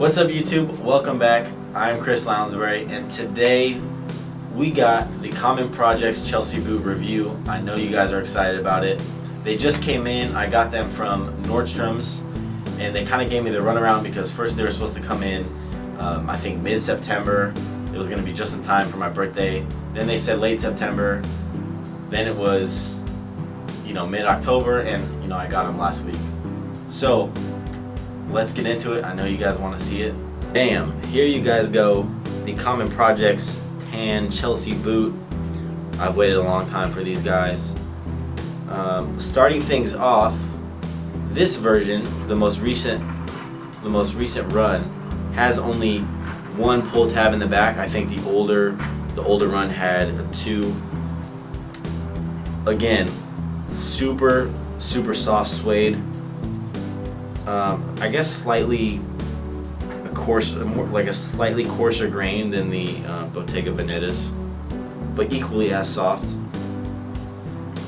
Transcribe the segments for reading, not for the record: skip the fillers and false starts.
What's up YouTube? Welcome back. I'm Chris Lounsbury and today we got the Common Profects Chelsea Boot review. I know you guys are excited about it. They just came in. I got them from Nordstrom's and they kind of gave me the runaround because first they were supposed to come in I think mid-September. It was going to be just in time for my birthday. Then they said late September. Then it was mid-October, and I got them last week. So let's get into it. I know you guys want to see it. Bam! Here you guys go. The Common Profects Tan Chelsea Boot. I've waited a long time for these guys. Starting things off, this version, the most recent run, has only one pull tab in the back. I think the older run had two. Again, super soft suede. I guess slightly slightly coarser grain than the Bottega Veneta's, but equally as soft.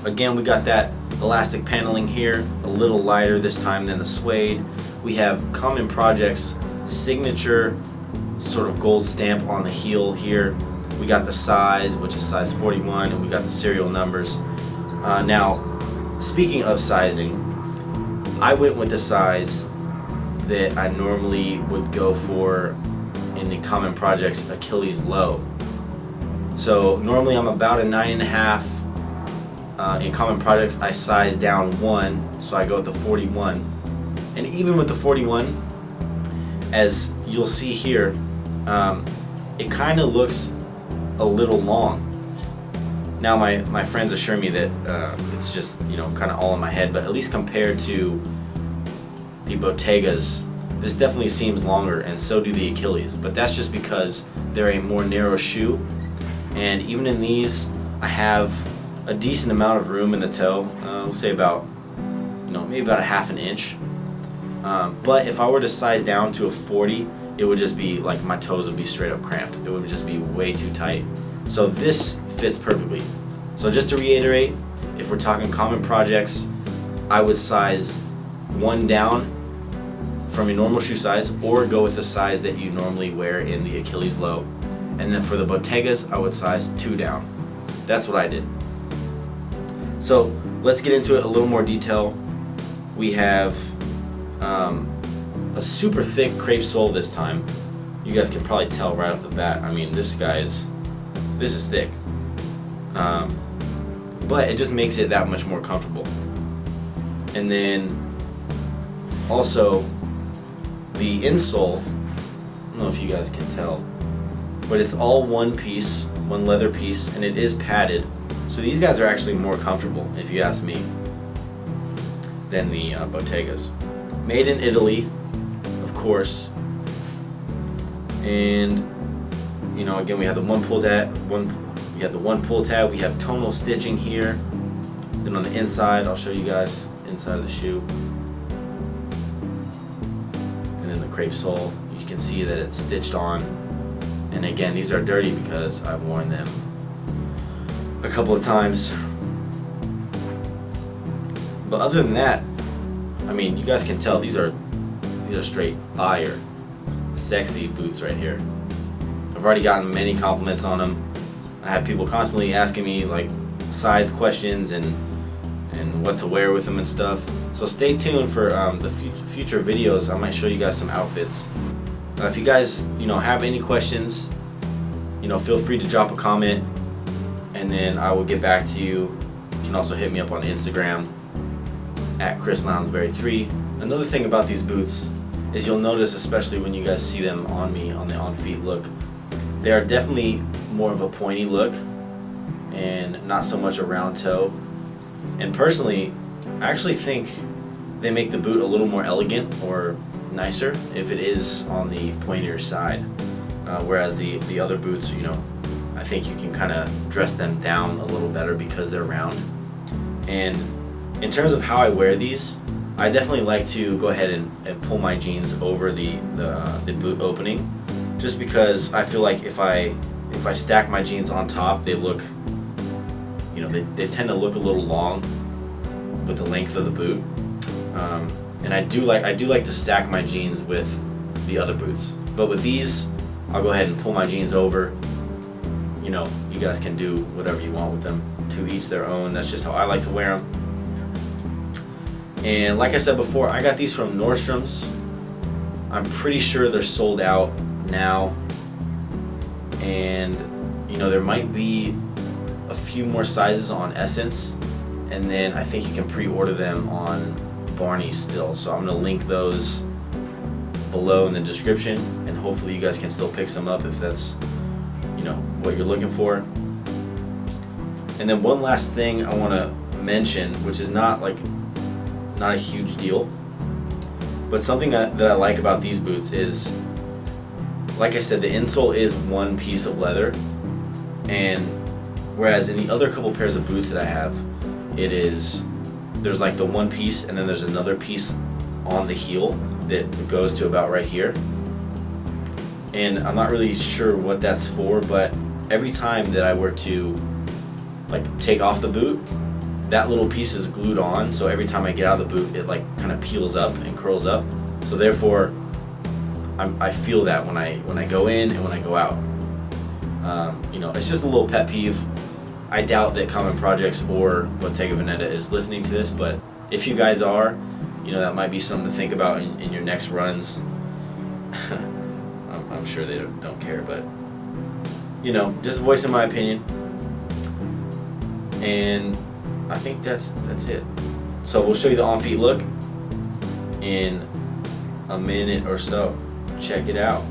Again, we got that elastic paneling here, a little lighter this time than the suede. We have Common Profects signature sort of gold stamp on the heel here. We got the size, which is size 41, and we got the serial numbers. Now, speaking of sizing, I went with the size that I normally would go for in the Common Profects Achilles low. So normally I'm about a 9.5. In Common Profects I size down 1, so I go with the 41. And even with the 41, as you'll see here, it kind of looks a little long. Now my friends assure me that it's just kind of all in my head, but at least compared to the Bottegas, this definitely seems longer, and so do the Achilles. But that's just because they're a more narrow shoe, and even in these, I have a decent amount of room in the toe. We'll say about maybe about a half an inch. But if I were to size down to a 40, it would just be like my toes would be straight up cramped. It would just be way too tight. So this fits perfectly. So just to reiterate, if we're talking Common Profects, I would size 1 down from a normal shoe size, or go with the size that you normally wear in the Achilles low. And then for the Bottegas, I would size 2 down. That's what I did. So let's get into it a little more detail. We have a super thick crepe sole this time. You guys can probably tell right off the bat. I mean, this is thick. But it just makes it that much more comfortable. And then also the insole, I don't know if you guys can tell, but it's all one piece, one leather piece, and it is padded. So these guys are actually more comfortable, if you ask me, than the Bottegas. Made in Italy, of course. And again, we have the one pull tab. We have tonal stitching here. Then on the inside, I'll show you guys inside of the shoe. And then the crepe sole, you can see that it's stitched on. And again, these are dirty because I've worn them a couple of times. But other than that, I mean, you guys can tell these are straight fire, sexy boots right here. I've already gotten many compliments on them. I have people constantly asking me like size questions and what to wear with them and stuff. So stay tuned for the future videos. I might show you guys some outfits. If you guys have any questions, feel free to drop a comment, and then I will get back to you. You can also hit me up on Instagram at Chris Lounsbury3. Another thing about these boots is you'll notice, especially when you guys see them on me on the on-feet look, they are definitely more of a pointy look and not so much a round toe. And personally, I actually think they make the boot a little more elegant or nicer if it is on the pointier side, whereas the other boots, I think you can kind of dress them down a little better because they're round. And in terms of how I wear these, I definitely like to go ahead and pull my jeans over the boot opening, just because I feel like if I stack my jeans on top, they look, they tend to look a little long with the length of the boot. And I do like to stack my jeans with the other boots. But with these, I'll go ahead and pull my jeans over. You know, you guys can do whatever you want with them, to each their own. That's just how I like to wear them. And like I said before, I got these from Nordstrom's. I'm pretty sure they're sold out now. And you know, there might be a few more sizes on Essence, and then I think you can pre-order them on Barney still. So I'm gonna link those below in the description, and hopefully you guys can still pick some up if that's, you know, what you're looking for. And then one last thing I want to mention, which is not a huge deal, but something that I like about these boots is, like I said, the insole is one piece of leather, and whereas in the other couple pairs of boots that I have, there's like the one piece and then there's another piece on the heel that goes to about right here. And I'm not really sure what that's for, but every time that I were to like take off the boot, that little piece is glued on, so every time I get out of the boot, it like kind of peels up and curls up. So therefore, I feel that when I go in and when I go out. You know, it's just a little pet peeve. I doubt that Common Projects or Bottega Veneta is listening to this, but if you guys are, you know, that might be something to think about in your next runs. I'm sure they don't care, but you know, just voicing my opinion. And I think that's it. So we'll show you the on-feet look in a minute or so. Check it out.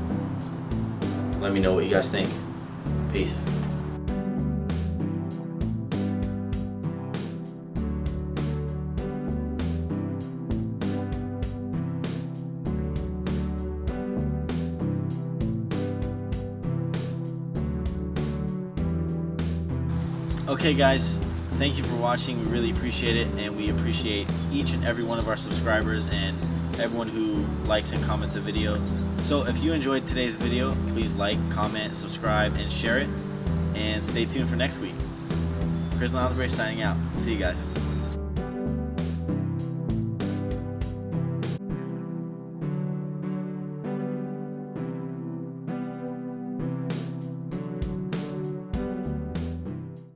Let me know what you guys think. Peace. Okay guys, thank you for watching. We really appreciate it, and we appreciate each and every one of our subscribers and everyone who likes and comments the video. So if you enjoyed today's video, please like, comment, subscribe, and share it. And stay tuned for next week. Chris Lounsbury signing out. See you guys.